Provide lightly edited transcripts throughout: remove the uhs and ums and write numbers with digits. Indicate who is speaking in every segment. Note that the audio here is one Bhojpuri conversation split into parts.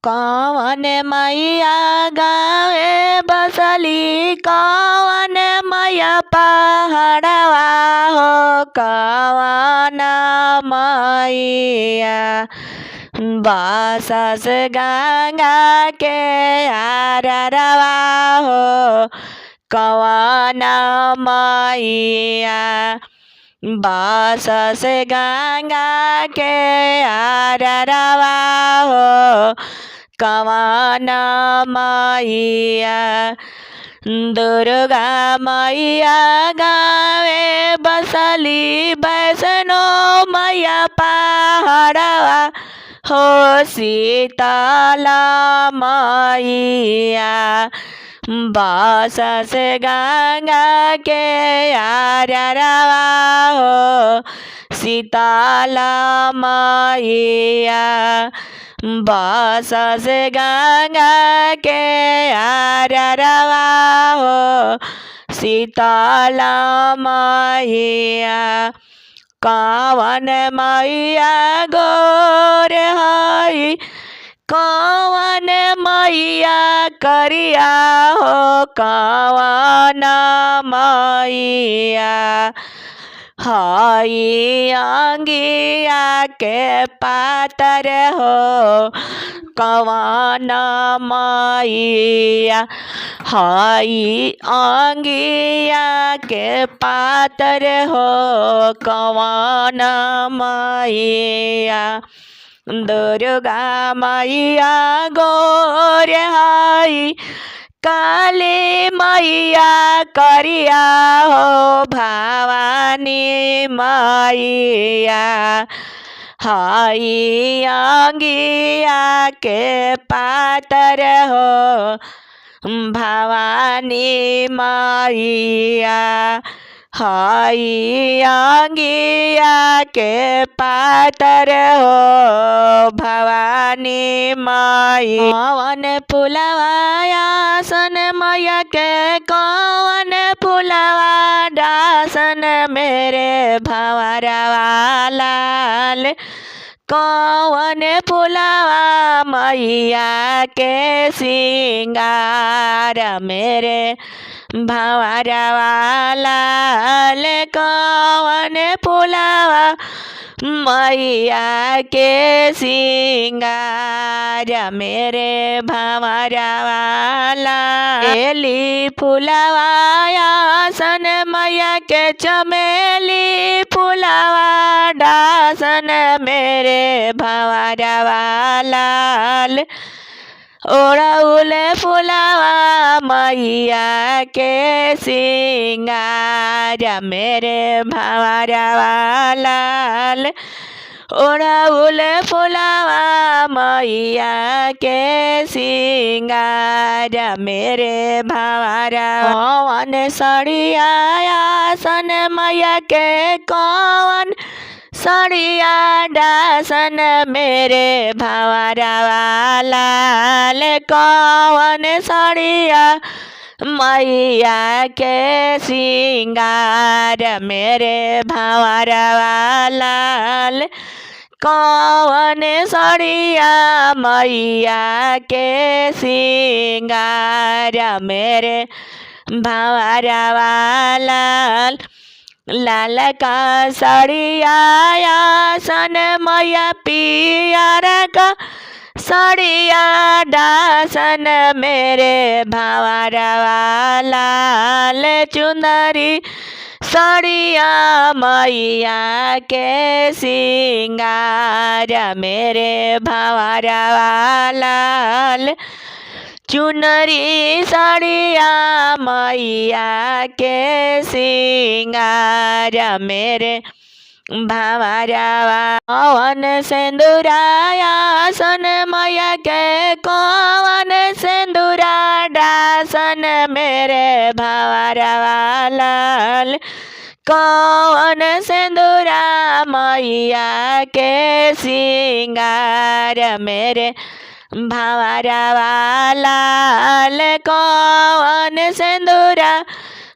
Speaker 1: कौन मैया गावे बसली कौन मैया पहाड़वा हो कौन मैया बसस गंगा के आररवा हो कौन मैया बसस गंगा के आररवा हो कौन मैया दुर्गा मैया गावे बसली वैष्णो मैया पहाड़वा हो शीतला मैया बसस गंगा के आररवा हो शीतला मैया बसस गंगा के आररवा हो शीतला मैया कौन मैया गोर हई कौन मैया करिया हो कौन मैया हई अंगिया के पातर हो कौन मैया हई अंगिया के पातर हो कौन मैया दुर्गा मैया गोर हई काली मैया करिया हो भवानी मैया हई अंगिया के पातर हो भवानी मैया हई अंगिया के पातर हो भवानी मैया कौन फुलवाया सन मैया के कौन फुलवा डासन मेरे भंवरवा लाल कौन फुलवा मैया के सिंगार मेरे भंवरवा लाल कौन फुलवा मैया के सिंगार मेरे भंवरवा लाली फुलवा आसन मैया के चमेली फुलवा डासन मेरे भंवरवा लाल ओढ़ौल फुलवा मैया के सिंगार मेरे भंवरवा लाल ओढ़ौल फुलवा मैया के सिंगार मेरे भंवरवा कौन सड़िया आसन मैया के कौन सड़िया डासन मेरे भंवरवा लाल कौन सड़िया मैया के सिंगार मेरे भंवरवा लाल कौन सड़िया मैया के सिंगार मेरे भंवरवा लाल लाल का सड़िया आसन मैया पियर का सड़िया डासन मेरे भंवरवा लाल चुंदरी सड़िया मैया के सिंगार मेरे भंवरवा लाल चुनरी साड़िया मैया के सिंगार मेरे भंवरवा कौन सिंदूराया सन मैया के कौन सिंदूरा डासन मेरे भंवरवा लाल कौन सिंदूरा मैया के सिंगार मेरे भंवरवा लाल कौन सिंदूरा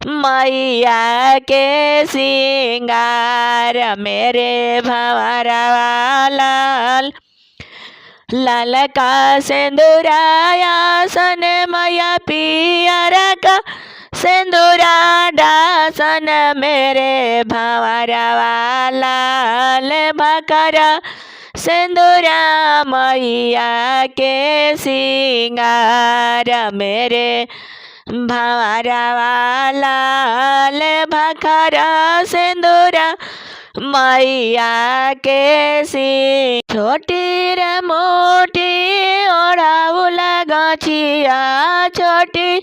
Speaker 1: मैया के सिंगार मेरे भंवरवा लाल लाल का सिंदूराया सन मैया पियर का सिंदूरा डासन मेरे भंवरवा लाल भकरा सिंदूरा मैया के सिंगार मेरे भंवरवा लाल भखरा सिंदूरा मैया के सी छोटी रे मोटी ओढ़ाउल गछिया छोटी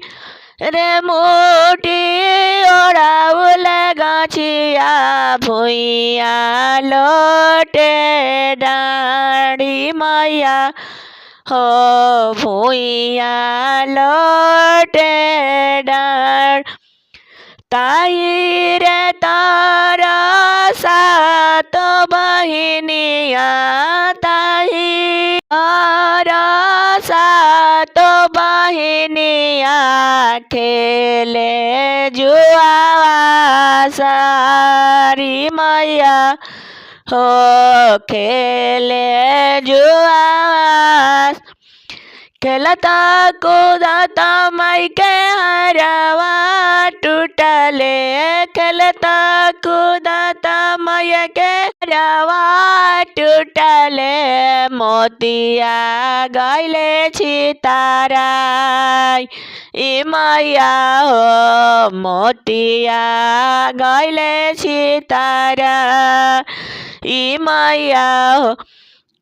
Speaker 1: रे मोटी ओढ़ाउल गछिया भुइया लोटे डाढ़ी मैया हो भुइया लोटे डाढ़ ताई रे तारा सात बहिनिया ताई तारा सात बहिनिया खेले जुआवा सारी मैया हो खेले जुआवा खेलता कूदता मई के हरवा टूटले खेलता कूदता मई के हरवा टूटले मोतिया गैले छितारा ई मैया हो मोतिया गैले छितारा ई मैया हो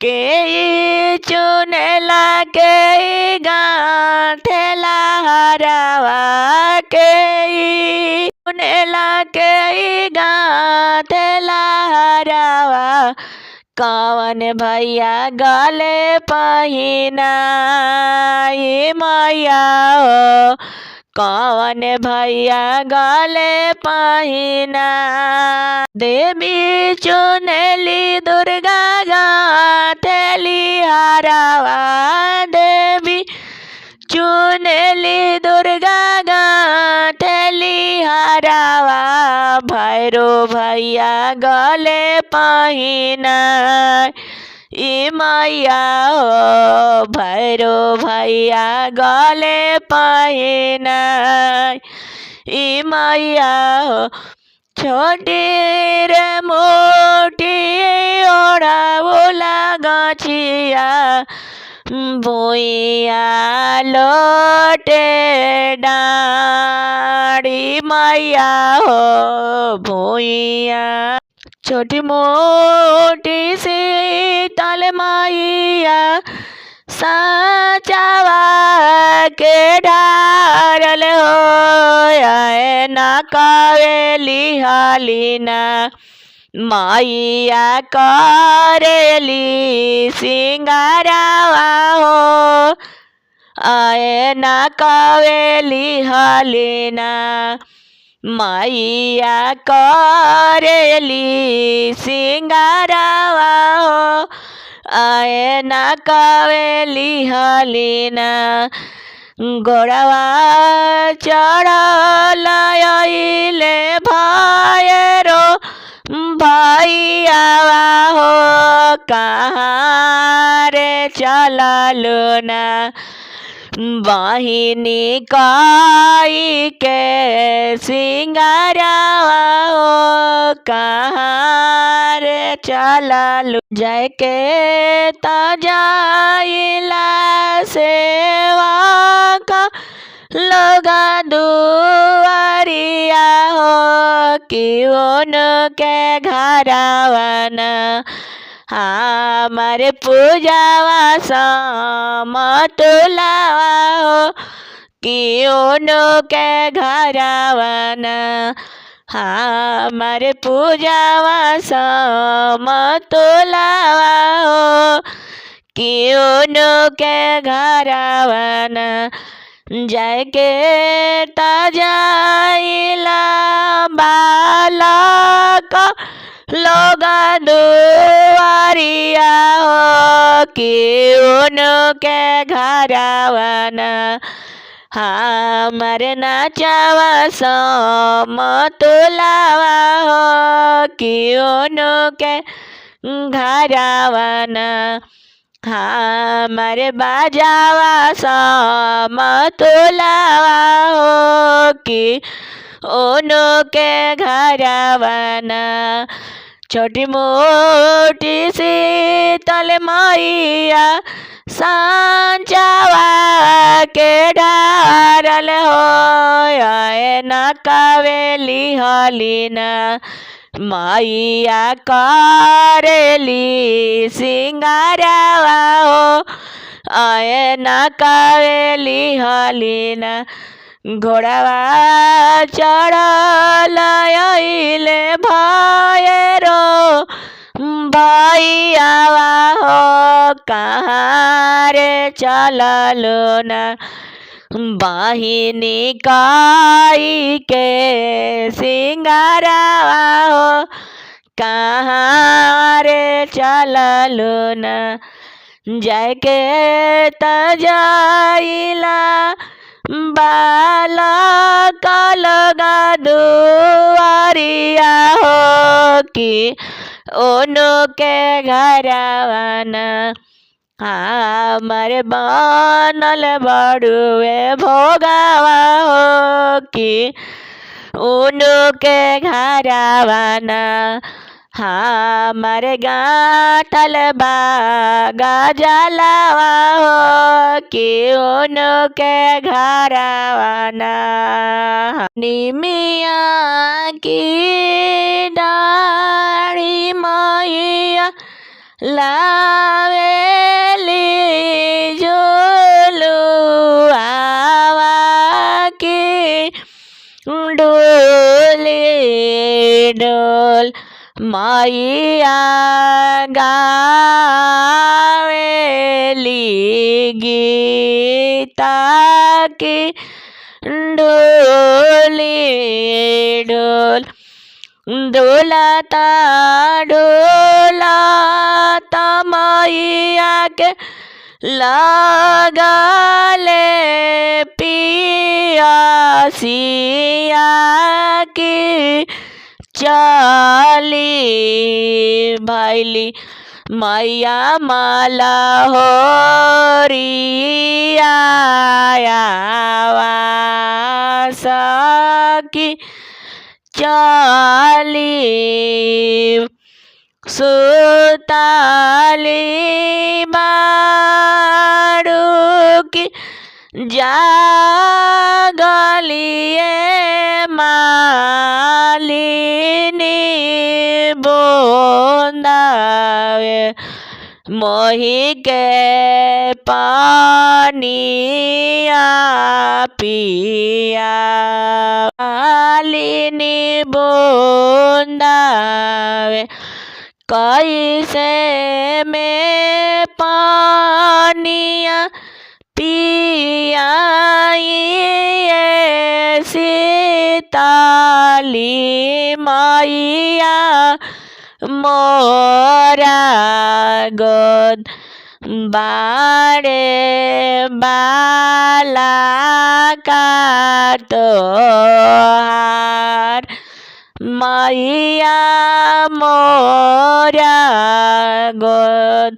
Speaker 1: के चुनेला के गाँठेला हरवा के चुनेला के गाँठेला हरवा कवन भैया गले पहिना ई मैया हो कवन भैया गले पहिना देवी चुनेली दुर्गा गाँठेली हरवा देवी चुनेली दुर्गा गाँठेली हरवा भैरो भैया गले पहिना ई मैया हो भैरो भैया गले पहिना ई मैया हो छोटी रे मोटी ओढ़ाउल गछिया भुइया लोटे डाढ़ी मैया हो भुइया छोटी मोटी सी तल मैया साचावा के ढारल हो ना कावेली हालीना मैया करेली सिंगारावा हो आए ना कावेली हालीना मैया करेली सिंगारावा हो आए ना कावेली हालीना गोड़वा चढ़ल आइले भैरो भैयावा हो कहाँ रे चललु ना बहिनी काई के सिंगारावा हो कहाँ रे चललु जय के तजाइला सेवा का लोगा दुआरिया हो कि उनके घरवाना हमारे पूजावा समतुलावा हो कि उनके घरवाना हमारे पूजावा समतुलावा हो कि उनके घरवाना जय के तजाइला बालक लोगा दुआरिया हो कि उनके घरवाना हमारे नाचावा समतुलावा हो कि उनके घरवाना हमारे बाजावा समतुलावा हो कि उनके घरवाना छोटी मोटी शीतल मैया सांचावा के डारल हो न कावेली हलीना मैया करेली सिंगारावा हो आए न कावेली हलीना घोड़ावा चढ़ल अइले भैरो भैयावा हो कहाँ रे चललो न बहिनी काई के सिंगारावा हो कहाँ रे चललो न जाके त जाइला बालक लगा दुआरिया हो कि उनके घरवाना हमारे बनल बड़ुए भोगावा हो कि उनके घरवाना हमारे गाठल बागा जलावा हो कि उनके घरवाना निमिया की डाढ़ी मैया लावेली झुलुआवा की डोली डोल मैया गावेली गीता की डोली डोल डोलाता डोलाता मैया के लगले पियासिया की चली भैली मैया माला होरिया सखी चली सुताली बारू की जागलिए मालिनी बोंदावे मोही के पानिया पिया मालिनी बोंदावे कैसे में पानिया पियाइए सीताली मैया मोरा गोद बाड़े बाला का तोहार मैया मोरा गोद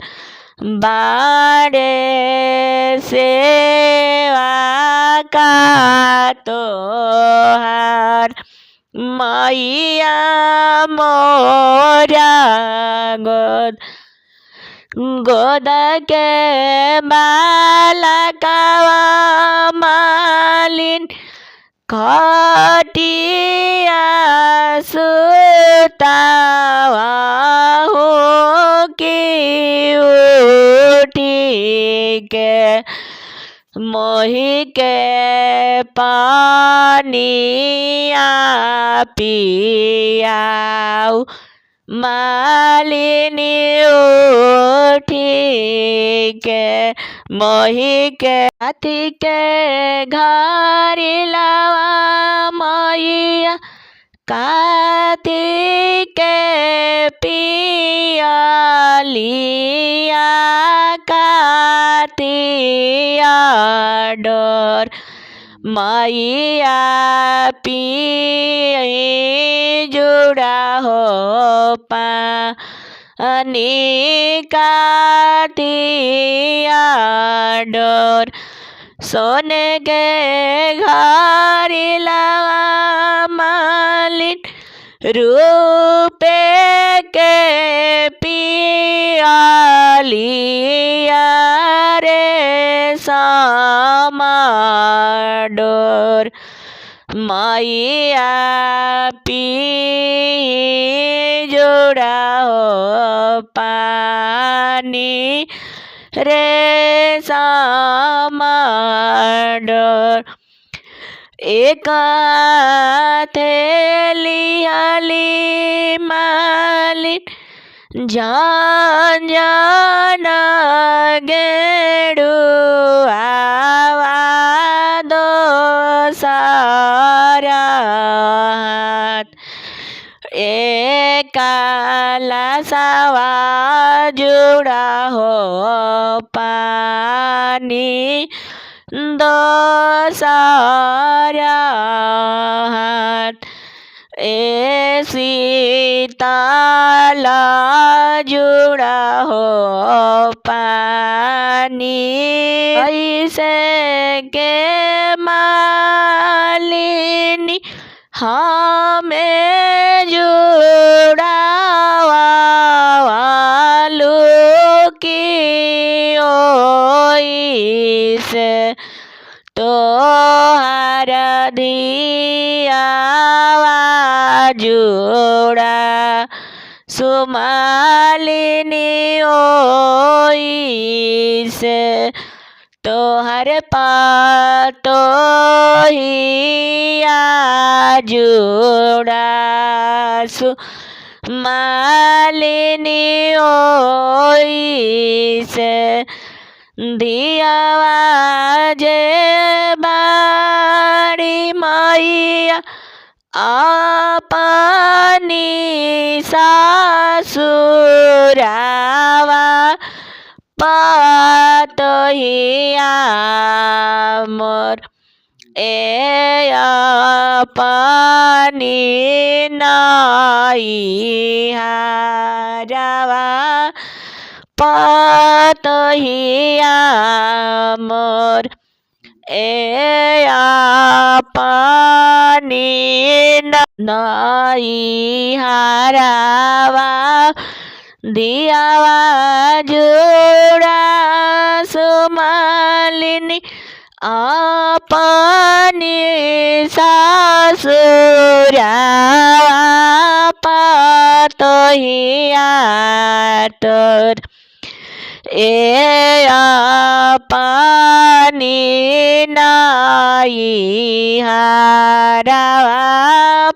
Speaker 1: बाड़े सेवा का तोहार मैया मोरा गोद गोद के बालकवा मालिन खटिया सुतावा हो कि उठी के मोही के पानिया पियाऊ मालिनी उठी के मोही के हाथी के घरी लावा मैया काती के पियलिया कातिया डोर मैया पी जुड़ा हो पा निकातिया डोर सोने के घारिला मालिन रूपे के पियालिया रे समाडोर मैया पी जोड़ा हो पानी रे समाडोर एक थेलियाली मालिन जान जान गेड़ू आवा दो सारा हाथ एकाला सावा जुड़ा हो पानी दो सारा हाथ ए सीताला जुड़ा हो पानी ऐसे के मालिनी हमें जुड़ावा वालू की ओई से तोहार दियावा जुड़ा सुमालिनी ओई से तोहर पातो हिया जुड़ा सुमालिनी ओई से दियावा जे बाड़ी मैया अपनी सासुरावा पातहिया मोर ए अपनी नाई हारावा पातहिया मोर ए अपनी नाई हारावा दियावा जुड़ा सुमालिनी अपनी सासुरावा पातहिया तोर ए अपनी नाई हारावा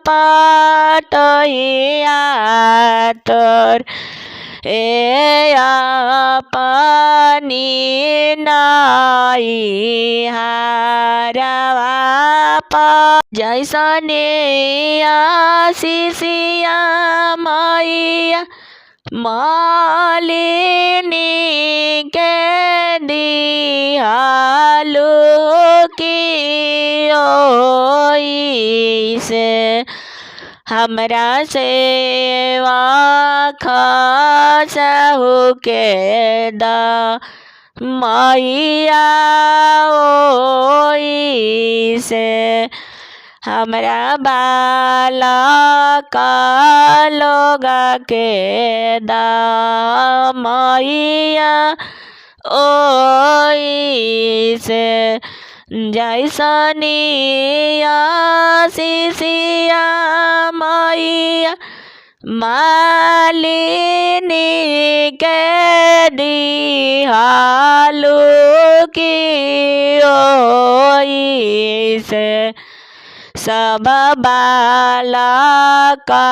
Speaker 1: पातहिया तोर ए अपनी नाई हारावा पा जैसने आशीषिया मैया मालिनी के दिहालू की ओई से हमरा सेवा खासहु के दा मैया ओई से हमरा बाला का लोगा के दा मैया ओई से जैसनी आशीषिया मैया मालिनी के दिहालू की ओई से सब बाला का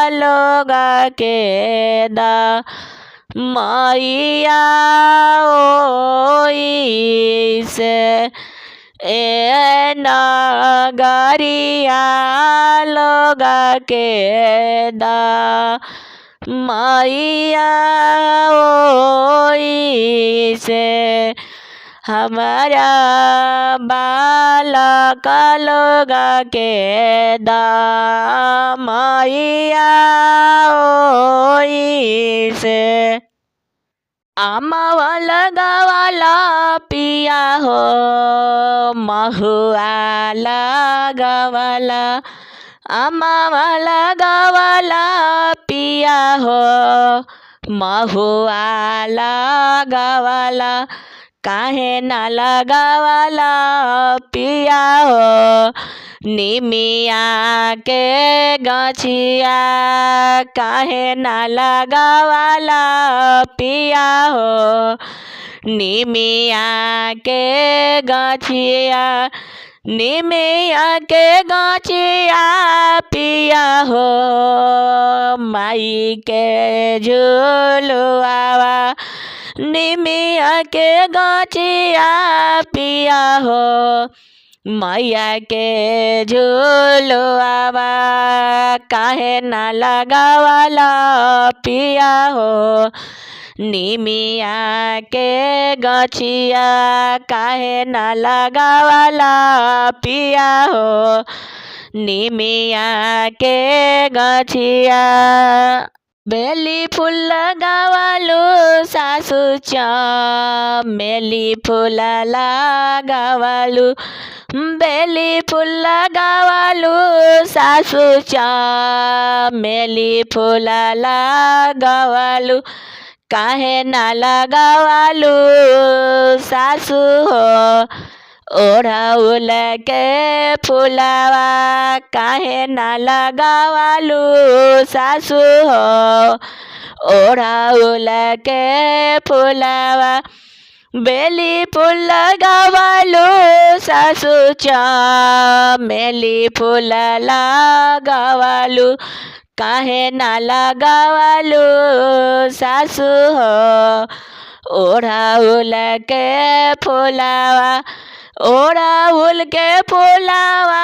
Speaker 1: लोगा के दा मैया ओई से ए नगरिया लोगा के दा मैया ओई से हमारा बालक लोग के दामैया ओई से अमवा लगावाला पिया हो महुआ लगावाला अमवा लगावाला पिया हो महुआ लगावाला काहे ना लगावाला पिया हो निमिया के गछिया काहे ना लगावाला पिया हो निमिया के गछिया निमिया के गछिया पिया हो माई के झुलुआवा निमिया के गछिया पिया हो मैया के झुलुआवा काहे ना लगावाला पिया हो निमिया के गछिया काहे ना लगावाला पिया हो निमिया के गछिया बेली फूल लगावालु सासु चमेली फूल लगावालु बेली फूल लगावालु सासु चमेली फूल लगावालु काहे ना लगावालु सासु हो ओढ़ौल के फुलावा काहे ना लगावालु सासु हो ओढ़ौल के फुलावा बेली फूल लगावालु सासु चमेली फूल लगावालु काहे ना लगावालु सासु हो ओढ़ौल के फुलावा ओढ़ौल के फुलावा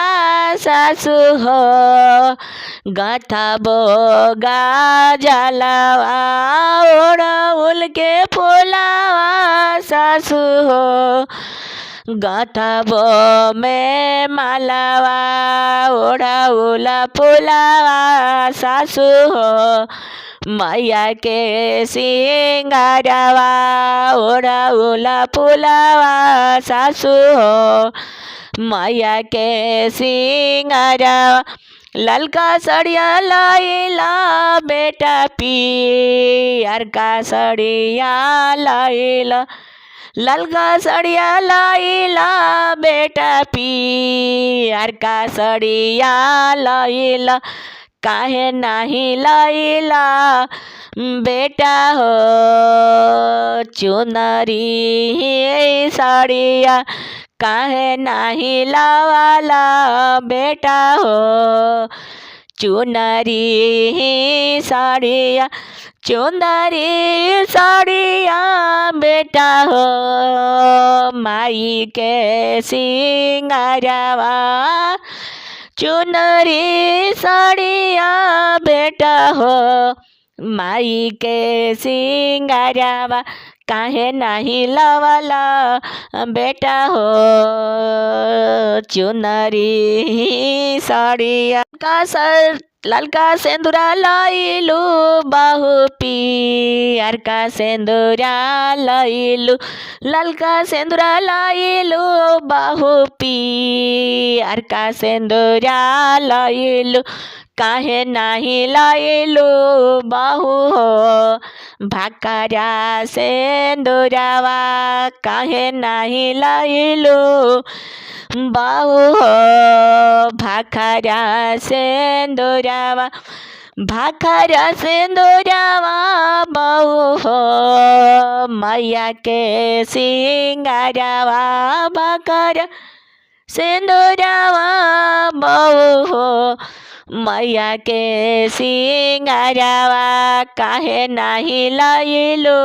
Speaker 1: सासु हो गथबो गाजलवा ओढ़ौल के फुलावा सासु हो गथबो में मालावा ओढ़ौल फुलावा सासु हो मैया के सिंगारवा ओढ़ौल फुलावा सासु हो मैया के सिंगारवा ललका सड़िया लाइला बेटा पियर का सड़िया लाइला ललका सड़िया लाइला बेटा पियर का सड़िया लाइला काहे नाही लाइला बेटा हो चुनरी साड़िया काहे नाही लावाला बेटा हो चुनरी साड़िया चुनरी साड़िया बेटा हो माई के सिंगारवा चुनरी साड़िया बेटा हो माई के सिंगारवा काहे नाही लावाला बेटा हो चुनरी साड़िया का सर ललका सेंदूरा लाइलू बाहु पियर का सेंदूरा लाइलू ललका सेंदूरा लाइलू बाहु पियर का सेंदूरा लाइलू काहे नाही लाइलू बाहु हो भाकरा सेंदूरावा काहे नाही लाइलू बाहु हो भाकरा सेंदूरावा भाकरा सेंदूरावा बाहु हो मैया के सिंगारवा भाकरा सेंदूरावा बाहु हो मैया के सिंगारवा काहे नाही लाइलू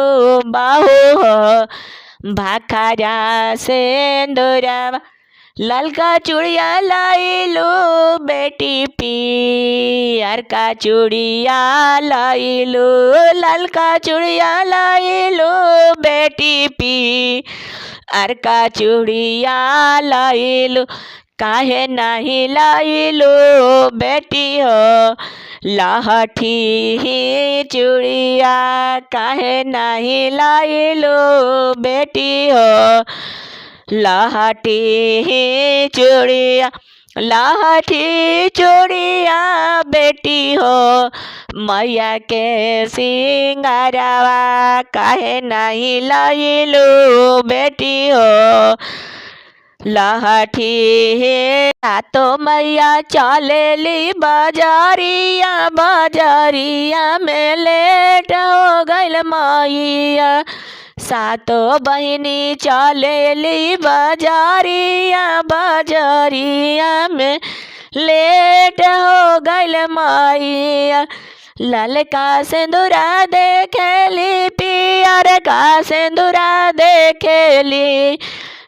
Speaker 1: बाहु हो भाकरा सेंदूरावा ललका चूड़िया लाइलू बेटी पियर का चूड़िया लाइलू ललका चूड़िया लाइलू बेटी अर का चूड़िया लाइलू काहे नहीं लाइलू बेटी हो लहठी चूड़िया काहे नहीं लाइलू बेटी हो लहठी चूड़िया लाठी चूड़िया बेटी हो मैया के सिंगारवा काहे नहीं लाइलू बेटी हो लहठी तो मैया चलेली बाजारिया बाजारिया में लेट हो गइल मैया सातो बहिनी चलेली बाजारिया बाजारिया में लेट हो गइल मैया ललका सिंदूरा देखेली पियर का सिंदूरा देखेली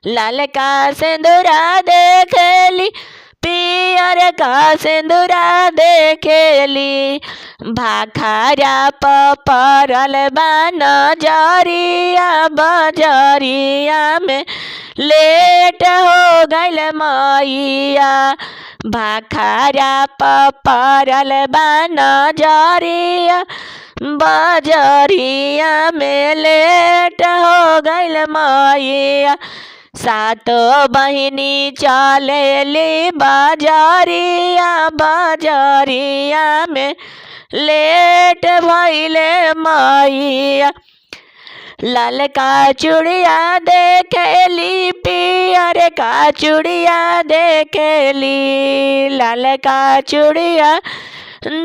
Speaker 1: ललका सिंदूरा देखेली पियर का सिंदूरा देखेली भाखारा परल बान जरिया बजरिया में लेट हो गइल मैया भाखारा परल बान जरिया बजरिया में लेट हो गइल मैया सातो बहिनी चलेली बाजारिया बाजारिया में लेट भइले मैया ललका चूड़िया देखेली पियर का चूड़िया देखेली ललका चूड़िया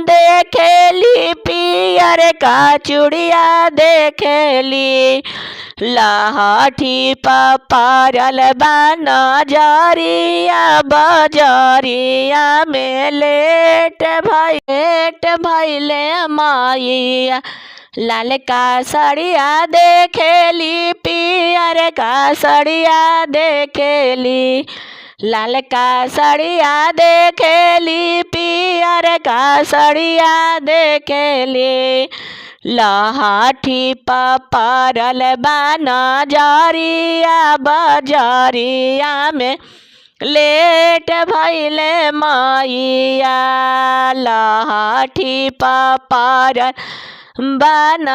Speaker 1: देखेली पियर का चूड़िया देखेली लहठी परल बान जरिया बजरिया में लेट भइले मैया ललका सड़िया देखेली पियर का सड़िया देखेली ललका सड़िया देखेली पियर का सड़िया देखेली लहठी परल बान जरिया बजरिया में लेट भइले मैया लहठी परल बान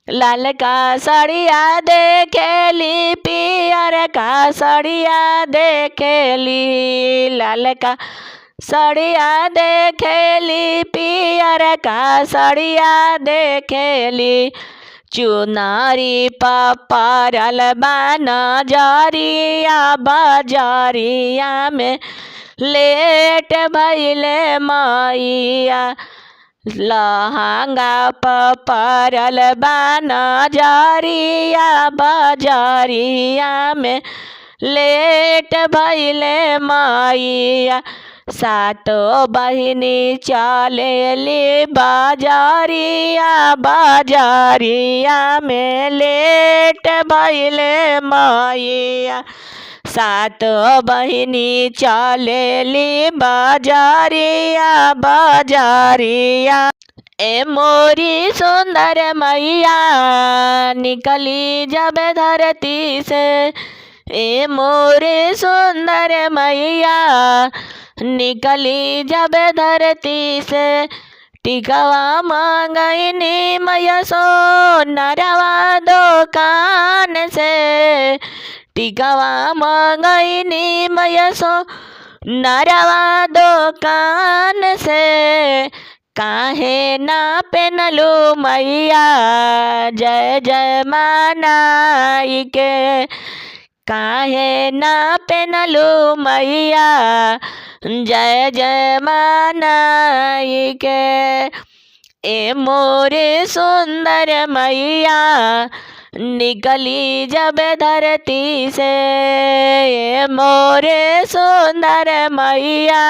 Speaker 1: ललका सड़िया देखेली पियर का सड़िया देखेली ललका सड़िया देखेली पियर का सड़िया देखेली चुनारी परल बान जरिया बजरिया में लेट भइले मैया लहंगा परल बान जरिया बजरिया में लेट भइले मैया सातो बहिनी चलेली बाजारिया बाजारिया में लेट भइले मैया सातो बहिनी चलेली बाजारिया बाजारिया ए मोरी सुंदर मैया निकली जब धरती से ए मोरी सुंदर मैया निकली जब धरती से टिकवा मांगनी मैया सोनरवा दुकान से टिकवा मांगनी मैया सोनरवा दुकान से काहे ना पहनलू मैया जय जय मानाई के काहे ना पहनलू मैया जय जय मानाई के ए मोरे सुंदर मैया निकली जब धरती से ए मोरे सुंदर मैया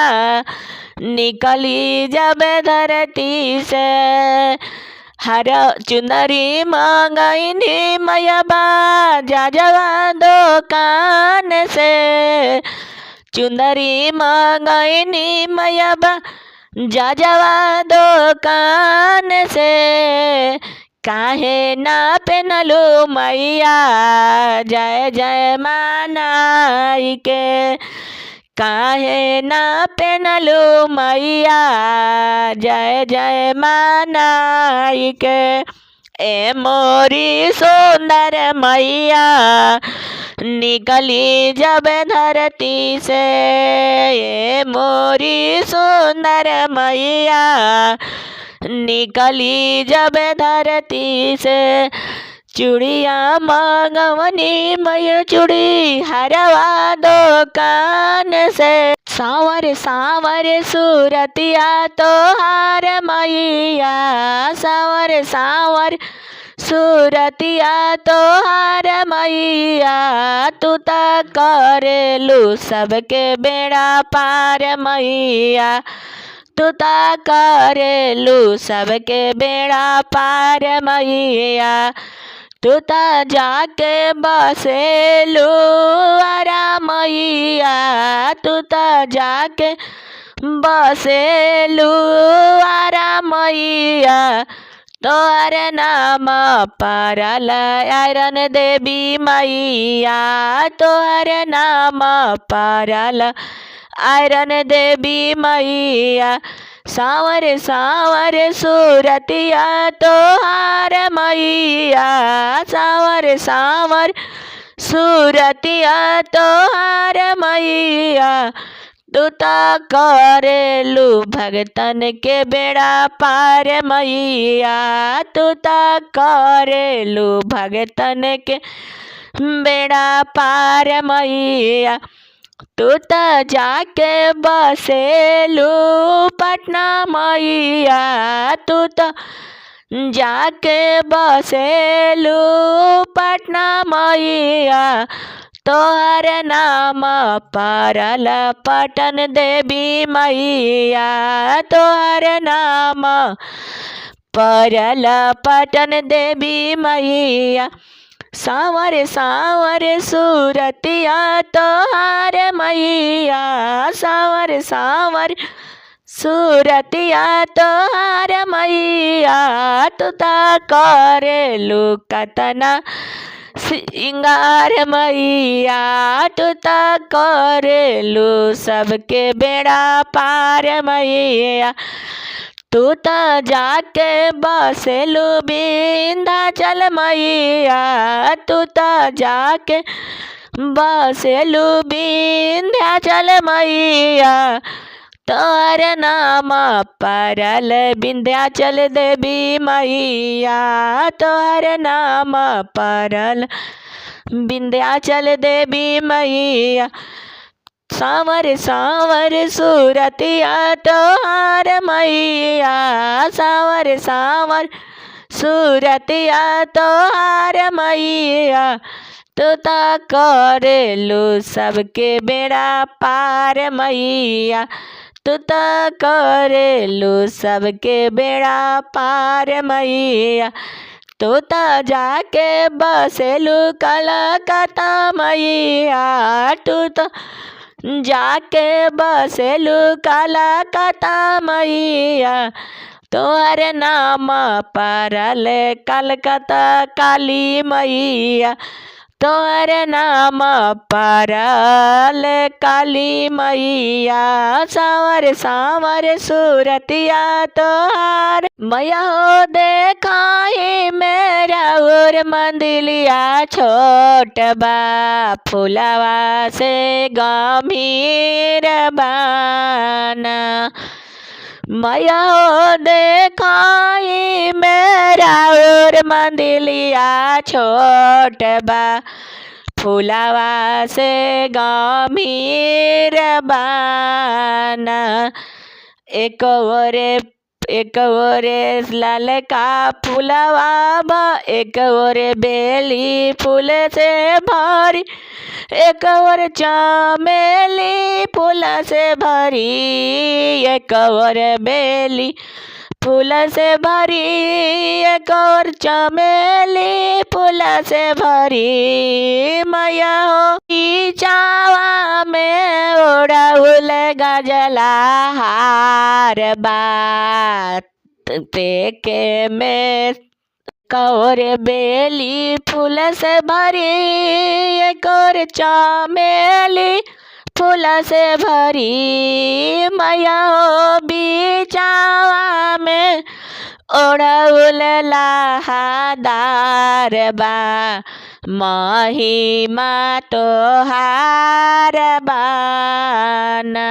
Speaker 1: निकली जब धरती से हर चुनरी मांगनी मैया बाजा जवा दुकान से चुनरी मांगनी मैया बाजा जवा दुकान से काहे ना पेनलू मैया जय जय मानाई के, काहे ना पेनलू मैया जय जय मानाई के। ए मोरी सुंदर मैया निकली जब धरती से, ए मोरी सुंदर मैया निकली जब धरती से। चूड़िया मंगवनी मैया चूड़ी हरवा दुकान से, सावर सावर सूरतिया तोहार मैया, सावर सावर सूरतिया तोहार मैया। तू त करेलू सबके बेड़ा पार मैया, तू त करेलू सबके बेड़ा पार मैया। तू त जाके बसेलू आरा मैया, तू त जाके बसेलू आरा मैया। तोहर नाम परल आयरन देवी मैया, तोहर नाम परल आयरन देवी मैया। सावर सावर सूरतिया तोहार मैया, सावर सावर सूरतिया तोहार मैया। तू त करेलू भगतन के बेड़ा पार मैया, तू त करेलू भगतन के बेड़ा पार मैया। तू त जाके बसेलू पटना मैया, तू त जाके बसेलू पटना मैया। तोहर नाम परल पटन देवी मैया, तोहर नाम परल पटन देवी मैया। सावर सावर सूरतिया तोहार मैया, सावर सावर सूरतिया तोहार मैया। तू त करेलू कतना सिंगार मैया, तू त करेलू सबके बेड़ा पार मैया। तू त जाके बसेलू विंध्याचल मैया, तू त जाके बसेलू विंध्याचल मैया। तोहर नाम परल विंध्याचल देवी मैया, तोहर नाम परल विंध्याचल देवी मैया। सावर सावर सूरतिया तोहार मैया, सावर सावर सूरतिया तोहार मैया। तू त करेलू सबके बेड़ा पार मैया, तू त करेलू सबके बेड़ा पार मैया। तू त जाके बसेलू कलकत्ता मैया, तू त जाके बसेलू कलकत्ता मैया। तोहर नाम परल कलकत्ता काली मैया, तोहर नाम परल काली मैया। सावर सावर सूरतिया तोहार मैया हो देखाई मेरा और मंदिलिया छोट बा, फुलवा से गंभीर बाना। मैया हो देखाई मेरा और मंदिलिया छोट बा, फुलवा से गंभीर बाना। एक ओरे लाल का फुलवा बा, एक ओरे बेली फूल से भरी, एक और चमेली फूल से भरी, एक और बेली फूल से भरी, एक और चमेली फूल से भरी। मैया हो ई चावा में उड़ाउल गजला हार बात पे के में एक और बेली फूल से भरी, एक और चमेली फूल से भरी। मैया हो बिचावा में ओढ़ौल लहादार बा, महिमा तोहार बाना।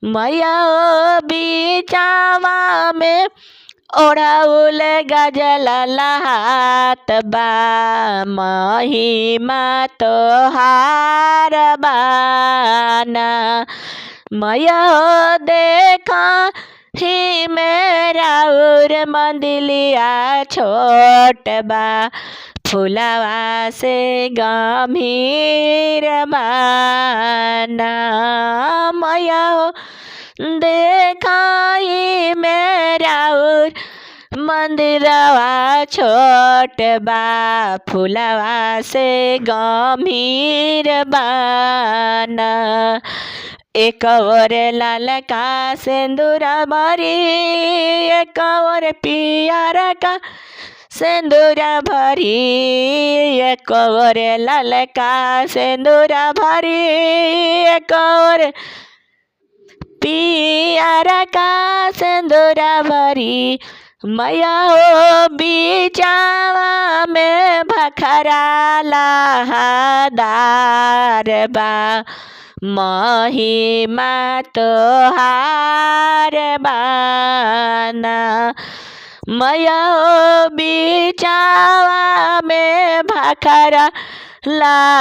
Speaker 1: मैया हो बिचावा में ओढ़ौल गजल लहात बा, महिमा तोहार बाना। मैया हो देखा ही मेरा उर मंदिलिया छोट बा, फुलवा से गंभीर बाना। मैया हो देखाई मेरा उर मंदिरवा छोट बा, फुलवा से गंभीर बाना। एक और लाल का सिंदूर भरी, एक और पियर का सिंदूर भरी। एक और लाल का सिंदूर भरी, एक और पियर का सिंदूर भरी। मैया हो बिचावा में भखरा लहादार बा, महिमा तोहार बाना। मैया हो बिचावा में भखरा लहादार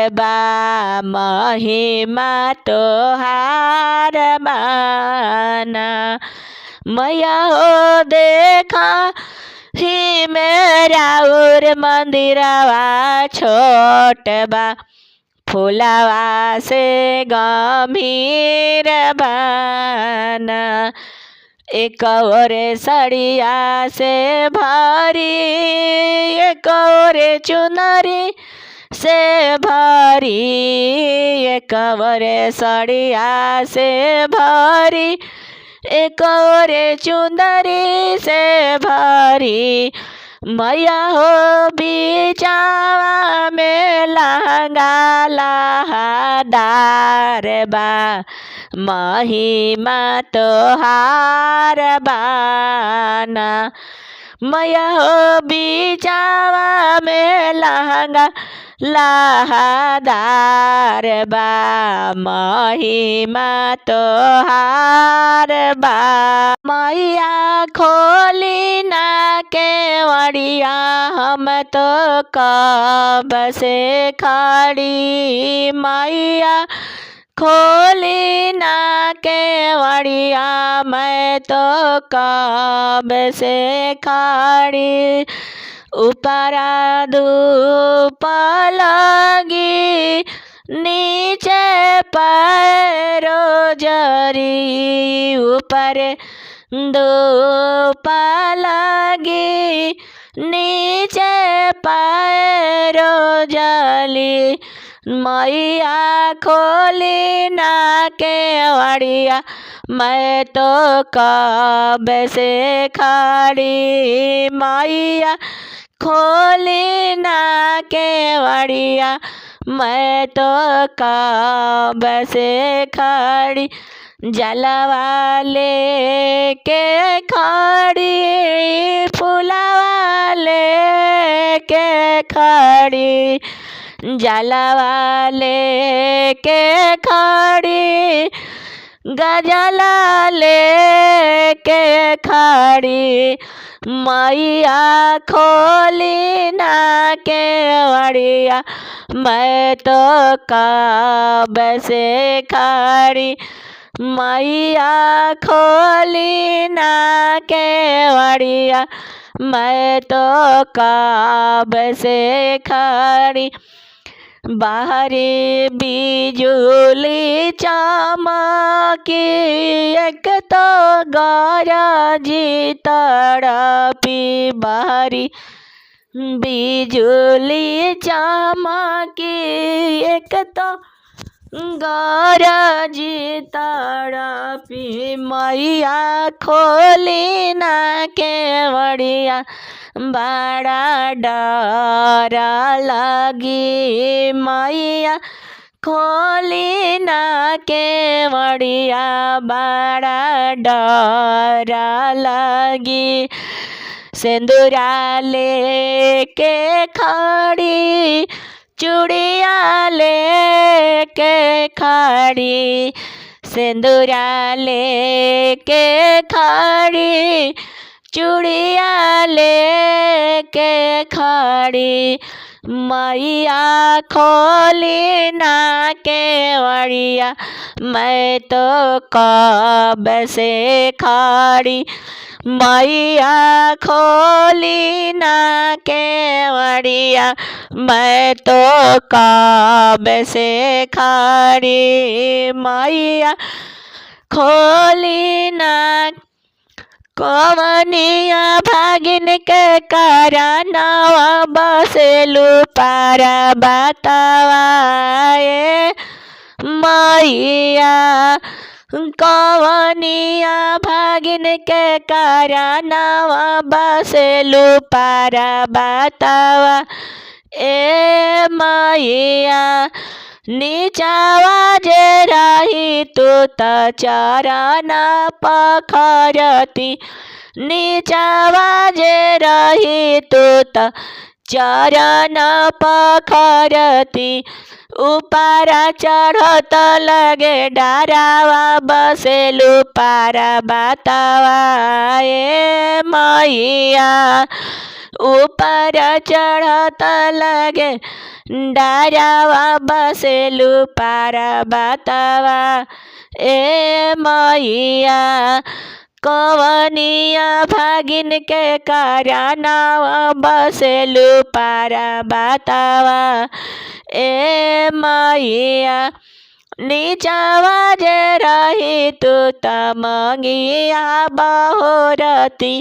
Speaker 1: बा, महिमा तोहार बाना। मैया हो देखा ही मेरा उर मंदिरवा छोट बा, फुलवा से गंभीर बाना। एक और सड़िया से भरी, एक और चुनरी से भरी। एक और सड़िया से भरी, एक और चुनरी से भरी। मैया हो बिचावा में लहंगा लहादार बा, महिमा तोहार बाना। मैया हो बिचावा में लहंगा लहादार बा, महिमा तोहार बा। मैया खोली ना केवड़िया, हम तो कब से खड़ी। मैया खोली ना केवड़िया, मैं तो कब से खड़ी। ऊपरा धूप लगी, नीचे पैरों जरी। ऊपर धूप लगी, नीचे पैरों जली। मैया खोली ना केवड़िया, मैं तो कब से खड़ी। मैया खोली ना केवड़िया, मैं तो कब से खड़ी। जलवा लेके खड़ी, फुलवा लेके खड़ी। जलवा लेके खड़ी, गजला लेके खड़ी। मैया खोली ना केवड़िया, मैं तो कब से खड़ी। मैया खोली ना केवड़िया, मैं तो कब से खड़ी। बाहरी बिजुली चमकी, एक तो गरजी तड़पी। बाहरी बिजुली चमकी, एक तो गरजी तड़पी मैया खोली ना केवड़िया बड़ा डर लगी मैया खोली ना केवड़िया बड़ा डर लगी सिंदूरा लेके खड़ी चूड़िया लेके खड़ी सिंदूरा लेके खड़ी चूड़िया लेके खड़ी मैया खोली ना केवड़िया मैं तो कब से खड़ी मैया खोली ना केवड़िया मैं तो कब से खड़ी मैया खोली ना कवनिया भागिन के करनवा बसेलू पारा बतावाए मैया कवनिया भागिन के करनवा बसेलू पारा बतावा ए मैया नीचावा जे रही तू त चरण पखरती नीचावा जे रही तू त चरण पखरती ऊपर चढ़त लगे डरावा बसेलू पारा बतावा ए मैया ऊपर चढ़त लगे डरावा बसेलू पारा बतावा ए मैया कवनिया भागिन के करनवा बसेलू पारा बतावा ए मैया नीचावा जे रही तू त मंगिया बहोरती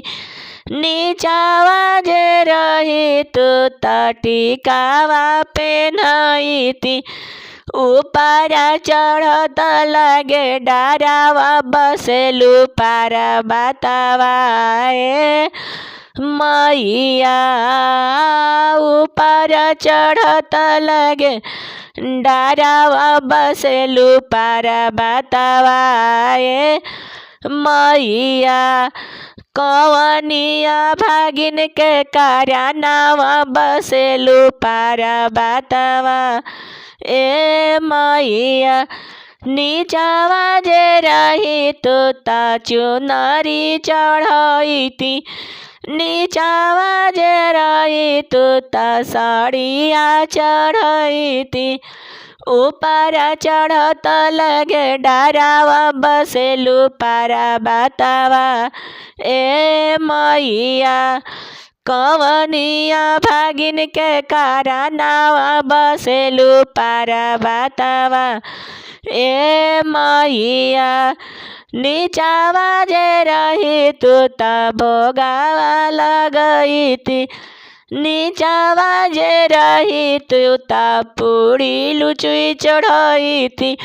Speaker 1: नीचावा जे रही तू त टिकावा पेन्हती ऊपर चढ़त लगे डरावा बसेलू पारा बतावा ए मैया ऊपर चढ़त लगे डरावा बसेलू पारा बतावा ए मैया कवनिया भागिन के करनवा बसेलू पारा बतावा ए मैया नीचावा जे रही तू त चुनरी चढ़ती नीचावा जे रही तू त साड़िया चढ़ती ऊपर चढ़त लगे डरावा बसेलू पारा बतावा ए मैया कवनिया भागिन के करनवा बसेलू पारा बतावा ए मैया नीचावा जे रही तू त भोगावा लगईती नीचावा जे रही तू त पूरी लुचुई चढ़ती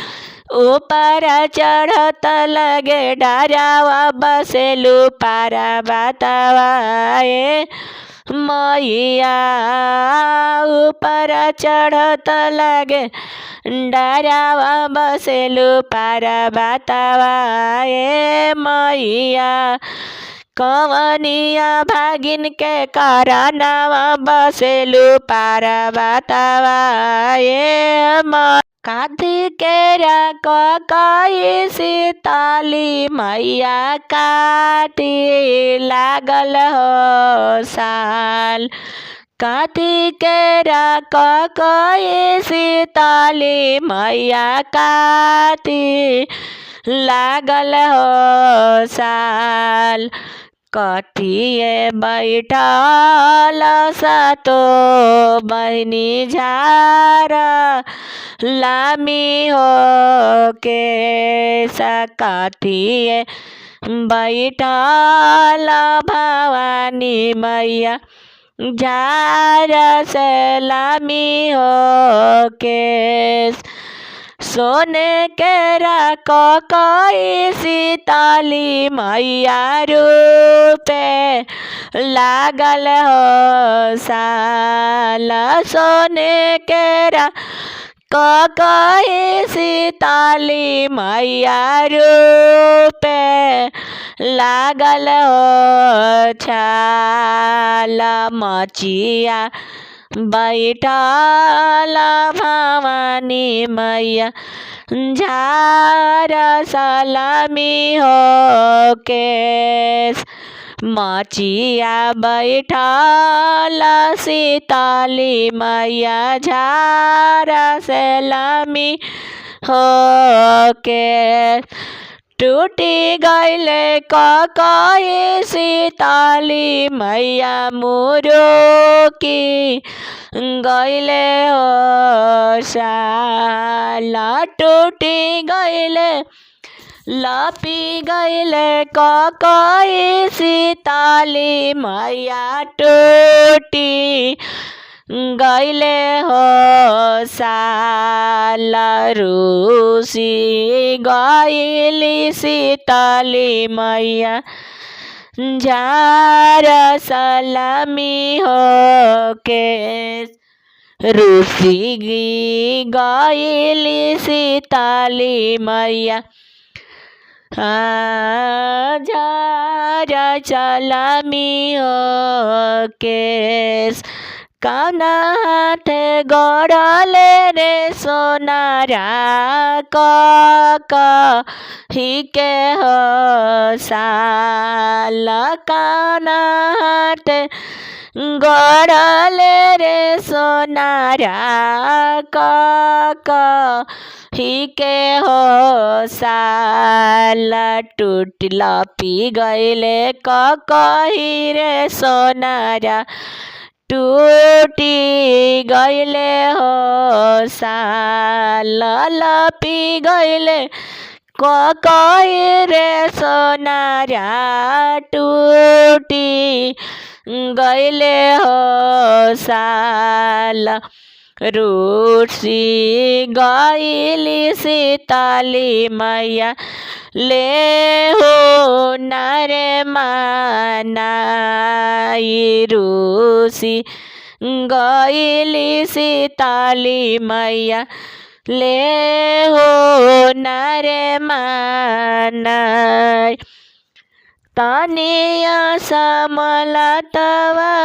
Speaker 1: ऊपर चढ़त लगे डरावा बसेलू पारा बतावा ए मैया ऊपर चढ़त लगे डरावा बसेलू पारा बतावा ए मैया कवनिया भागिन के करनवा बसेलू पारा बतावा ए काथी केरा कई सीताली मैया काटी लागल हो साल काथी केरा कई सीताली मैया काटी लागल हो साल कथिए बैठल सातो बहनी झार लामी हो के सकथिए बैठल भवानी मैया झार से लामी हो के सोने केरा कोई सीताली मैया रूपे लागल हो साला। सोने केरा कोई सीताली मैया रूपे लागल हो छाला। मचिया बैठल भवानी मैया झार सलामी हो केस। मचिया बैठल सीताली मैया झार सलामी हो के। टूटी गईले कोई सीताली मैया मुरो की गईले हो साला। टूटी गईले लपी गईले कोई सीताली मैया टूटी गईले हो साला। रूसी गईली सीताली मैया झार सलामी हो के। रूसी गईली सीताली मैया झार सलामी हो केस। काना हाथ गड़ले रे सोनारा ही के हो साला। काना हाथ गड़ले रे सोनारा ही के हो साला। टूटला पी गईले कही रे सोनारा टूटी गईले हो साला। लपी गईले कही रे सोनारा टूटी गईले हो साला। रूसी गईली सीताली मैया ले हो नारे मानाई। रूसी गईली सीताली मैया ले हो नारे मानाई। तानिया समलतवा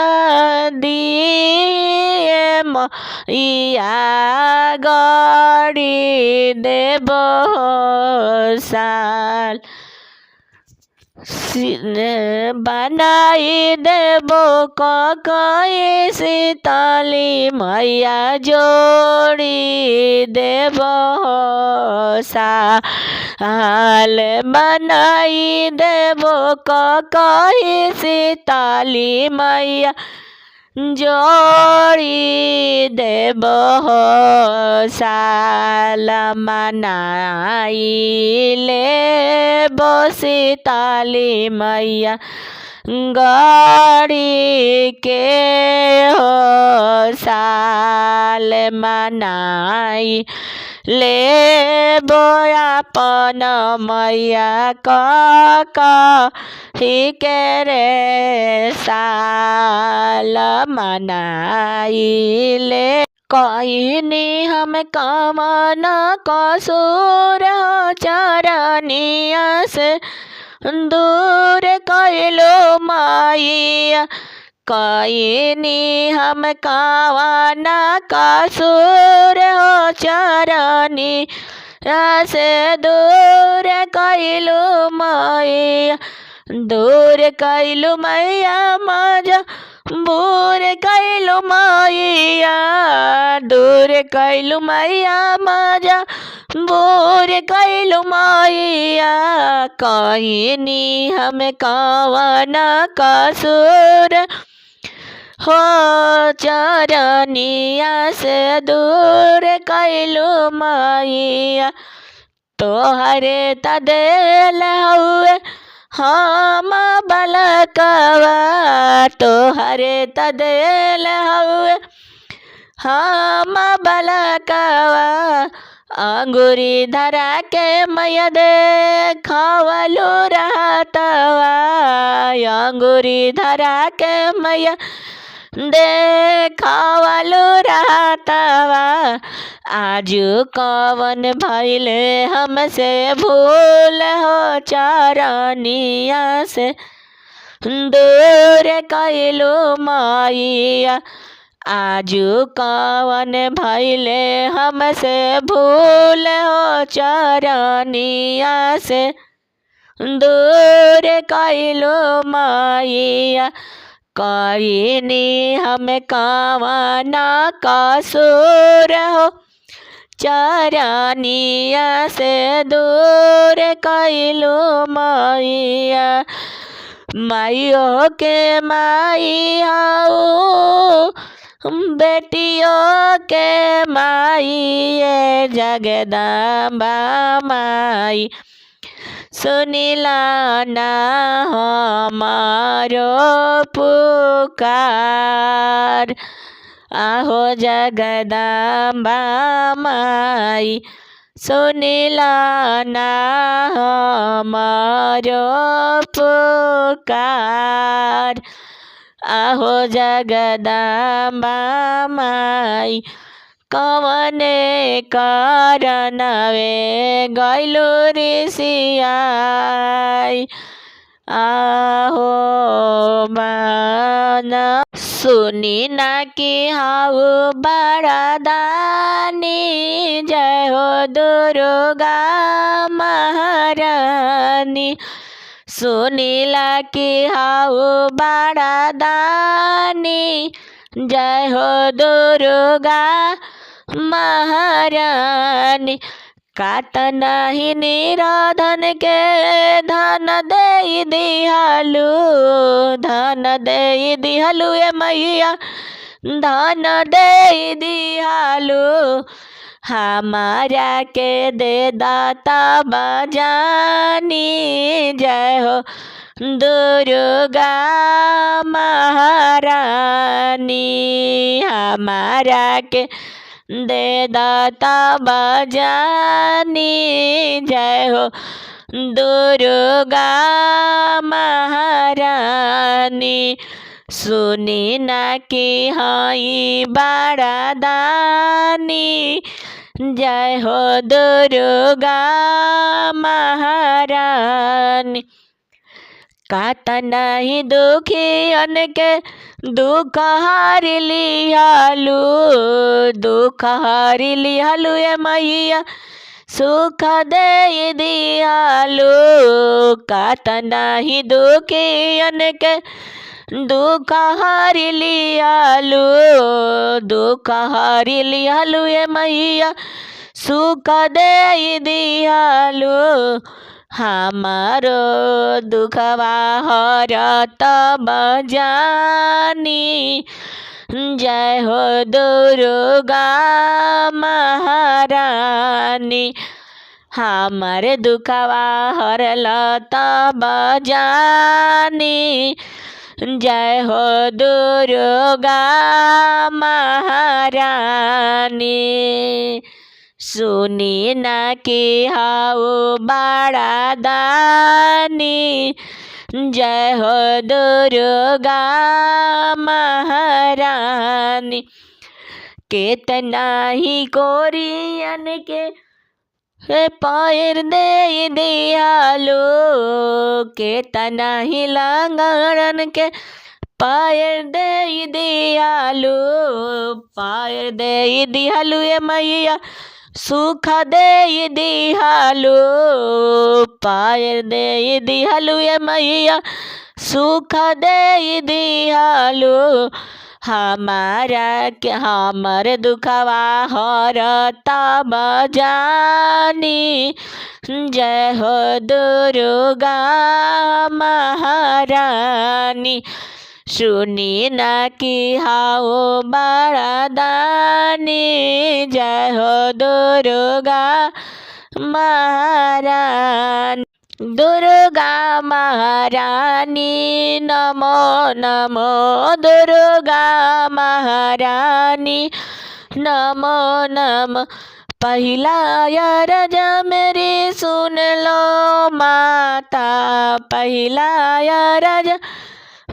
Speaker 1: दिए मैया गड़ी देबो साल। बनाई देबो कई सीताली मैया जोड़ी देबो साल। बनाई देबो कई सीताली मैया जोड़ी देबो साल। मनाई लेबो सीताली मैया गड़ी के हो साल। मनाई लेबो अपन मैया ही के रे साल। मनाई ले कईनी हम कमन कसूर हो चरनिया से दूर कैलो मैया। कईनी हम कवन कसूर हो चरनिया से दूर कैलो मैया। दूर कैलू मैया मजा बूर कैलू मैया। दूर कैलू मैया मजा बूर कैलू मैया। कईनी हम कवन कसूर हो चरनिया से दूर कैलू मैया। तोहरे तदेल हुए हम बलकवा। तोहरे तदेल हुए हम बलकवा अंगूरी धरा के मैया देखवलू रहतवा, अंगूरी धरा के मैया देखवलू रहतवा। आजू कवन भइले हमसे भूल हो, चरनिया से दूर कइलू मैया। आजू कवन भइले हमसे भूल हो, चरनिया से दूर कइलू मैया। कइनी हम कवन कसूर हो, चरनिया से दूर कइलू मैया। माइयो के माई हऊ, बेटियों के माई ये जगदम्बा माई। सुनिला ना हमारो पुकार, आहो जगदम्बा माई। सुनिला ना हमारो पुकार, आहो जगदम्बा माई। कवने कारणवे गइलू ऋषियाई, आहो माना। सुनी ना कि हाउ बड़ा दानी, जय हो दुर्गा महारानी। सुनीला कि हाउ बड़ा दानी, जय हो दुर्गा महारानी। कात नहीं निराधन के धन दे दिहलू, धन दे दिहलू ए मैया, धन दे दिहलू। हमारा के दे दाता बजानी, जय हो दुर्गा महारानी। हमारा के दे दाता बजानी, जय हो दुर्गा महारानी। सुनी ना कि हई बड़ा दानी, जय हो दुर्गा महारानी। कात नहीं दुखियन के दुख हार लिहलू, दुख हार लिहलू ए मैया, सुख दे दिहलू। कात नहीं दुखियन के दुख हार लिहलू, दुख हार लिहलू ए मैया, सुख दे दिहलू। हमारो दुखवा हरत बजानी, जय हो दुर्गा महारानी। हमारे दुखवा हरलत बजानी, जय हो दुर्गा महारानी। सुनी ना कि हाउ बड़ा दानी, जय हो दुर्गा महारानी। केतना ही कोरियन के पैर दे दिहलू, केतना ही लंगड़न के पैर दे दिहलू, पैर दे दिहलू ए मैया, सुख दे दिहलू। पैर दे दिहलू ए मैया, सुख दे दिहलू। हमारा के हमर दुखवा हरत बजानी, जय हो दुर्गा महारानी। सुनी ना कि हाउ बड़ा दानी, जय हो दुर्गा महारानी। दुर्गा महारानी नमो नमो, दुर्गा महारानी नमो नमो। पहिला या राजा मेरी सुन लो माता, पहिला या राजा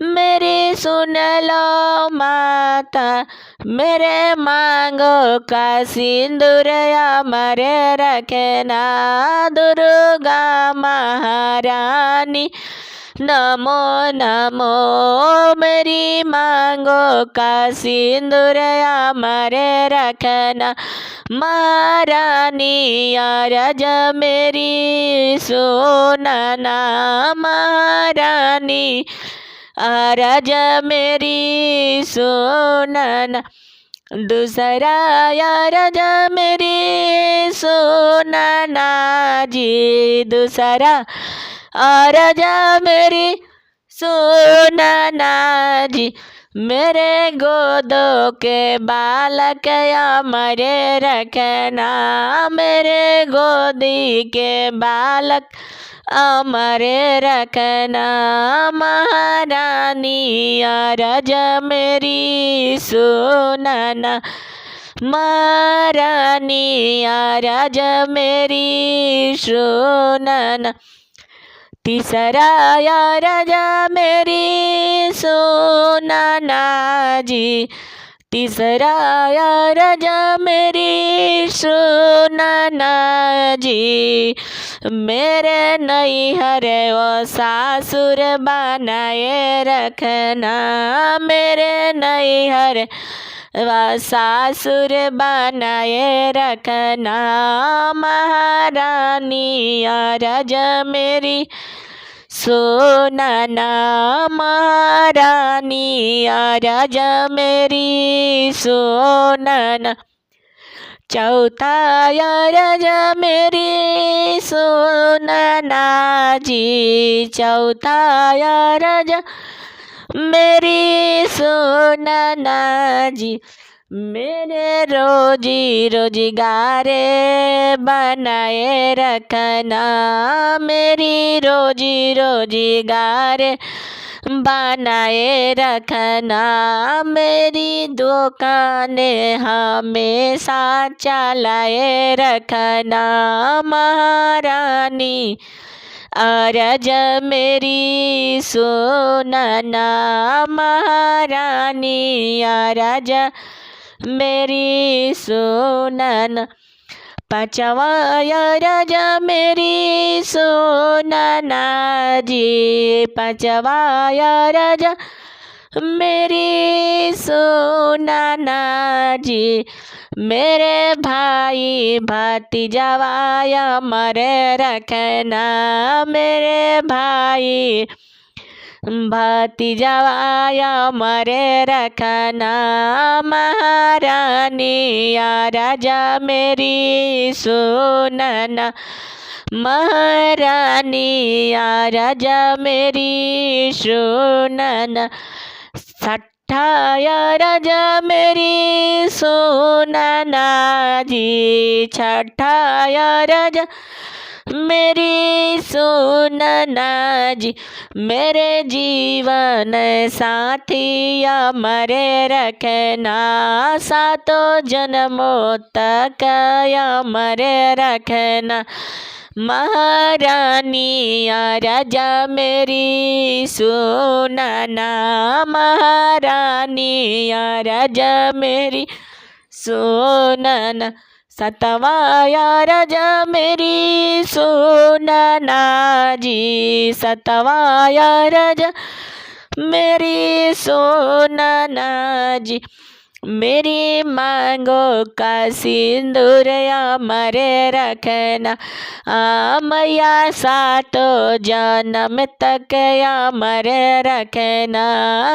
Speaker 1: मेरी सुन लो माता, मेरे मांगो का सिंदूर अमरे रखना। दुर्गा महारानी नमो नमो, मेरी मांगो का सिंदूर अमरे रखना। महारानी अरज मेरी सुनना, महारानी अरज मेरी सुनना। दूसरा अरज मेरी सुनना जी, दूसरा अरज मेरी सुनना जी, मेरे गोदों के बालक अमरे रखना, मेरे गोदी के बालक अमरे रखना। महारानी अरज मेरी सुनना, महारानी अरज मेरी सुनना। तीसरा अरज मेरी सुनना जी, तीसरा अरज मेरी सुनना जी, मेरे नैहर वो सासुर बनाए रखना, मेरे नैहर व सासुर बनाए रखना। महारानी अरज मेरी सुनना, महारानी अरज मेरी सुनना। चौथा अरज मेरी सुनना जी, चौथा अरज मेरी सुनना जी, मेरे रोजी रोजगार बनाए रखना, मेरी रोजी रोजगार बनाए रखना। मेरी दुकान हमेशा चलाए रखना। महारानी अरज मेरी सुनना, महारानी अरज मेरी सुनना। पांचवा अरज मेरी सुनना जी, पांचवा अरज मेरी सुनना जी, मेरे भाई भतीजावा अमरे रखना, मेरे भाई भतीजावा अमरे रखना। महारानी अरज मेरी सुनना, महारानी अरज मेरी सुनना। छठा अरज मेरी सुनना जी, छठा अरज मेरी सुनना जी, मेरे जीवन साथी अमरे रखना, सातों जन्मों तक अमरे रखना। महारानी अरज मेरी सुनना, महारानी अरज मेरी सुनना। सातवा अरज मेरी सुनना जी, सातवा अरज मेरी सुनना जी, मेरी मांगों का सिंदूर अमरे रखना। मैया सातों जन्म तक अमरे रखना,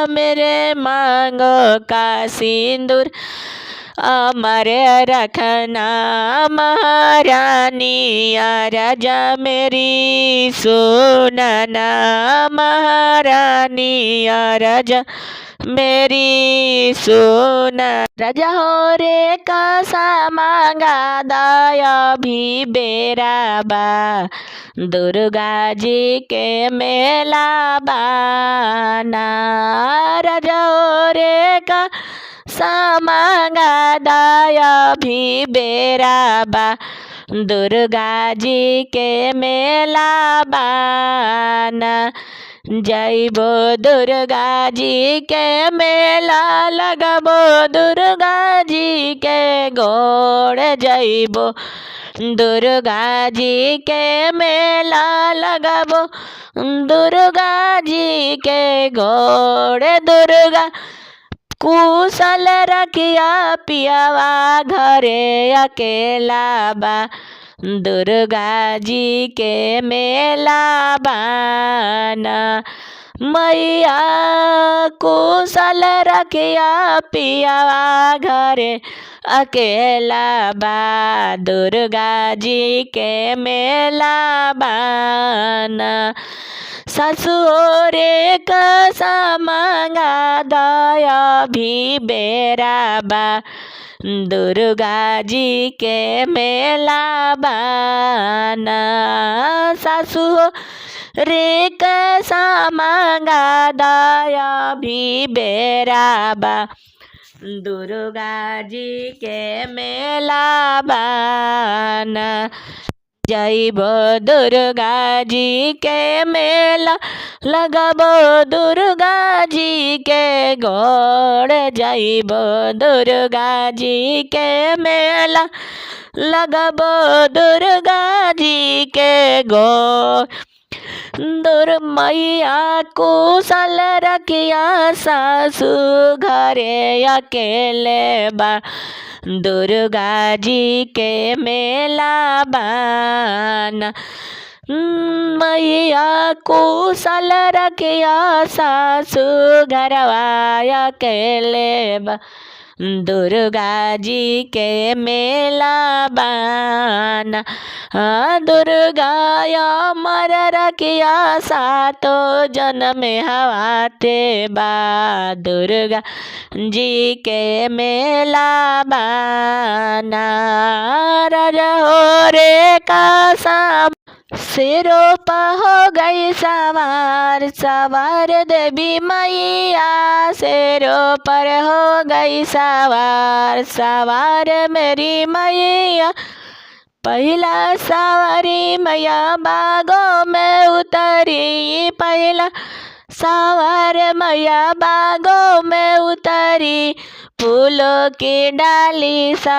Speaker 1: मेरे मांगों का सिंदूर अमरे रखना। महारानी अरज मेरी सुनना, महारानी अरज मेरी सुन। राजा हो रे कसा मांगा दया भी बेरा बा, दुर्गा जी के मेला बाना। राजा हो रे कसा मांगा दया भी बेरा बा, दुर्गा जी के मेला बाना। जइबो दुर्गा जी के मेला लगबो, दुर्गा जी के गोड़ जइबो, दुर्गा जी के मेला लगबो, दुर्गा जी के गोड़। दुर्गा कुशल रखिया पियावा घरे अकेला बा, दुर्गा जी के मेला बाना। मैया कुशल रखिया पियावा घरे अकेला बा, दुर्गा जी के मेला बाना। सासु रे कसा मांगा दया भी बेरा बा, दुर्गा जी के मेला बाना। सासु रे कसा मांगा दया भी बेरा बा, दुर्गा जी के मेला बाना। जइबो दुर्गा जी के मेला लगबो, दुर्गा जी के गोड़ जइबो, दुर्गा जी के मेला लगबो, दुर्गा जी के गोड़। मैया कुशल रखिया सासु घरे अकेले बा, दुर्गा जी के मेला बाना। मैया कुशल रखिया सासु घरवा अकेले बा, दुर्गा जी के मेला बाना। दुर्गा अमर रखिया सातो जन्म हवाते बा, दुर्गा जी के मेला बाना। राजा हो रे कसा सिरों पर हो गई सवार, सवार देवी मैया सिरों पर हो गई सवार, सवार मेरी मैया। पहला सवारी मैया बागों में उतरी, पहला सवार मैया बागों में उतरी, फूलों की डाली सा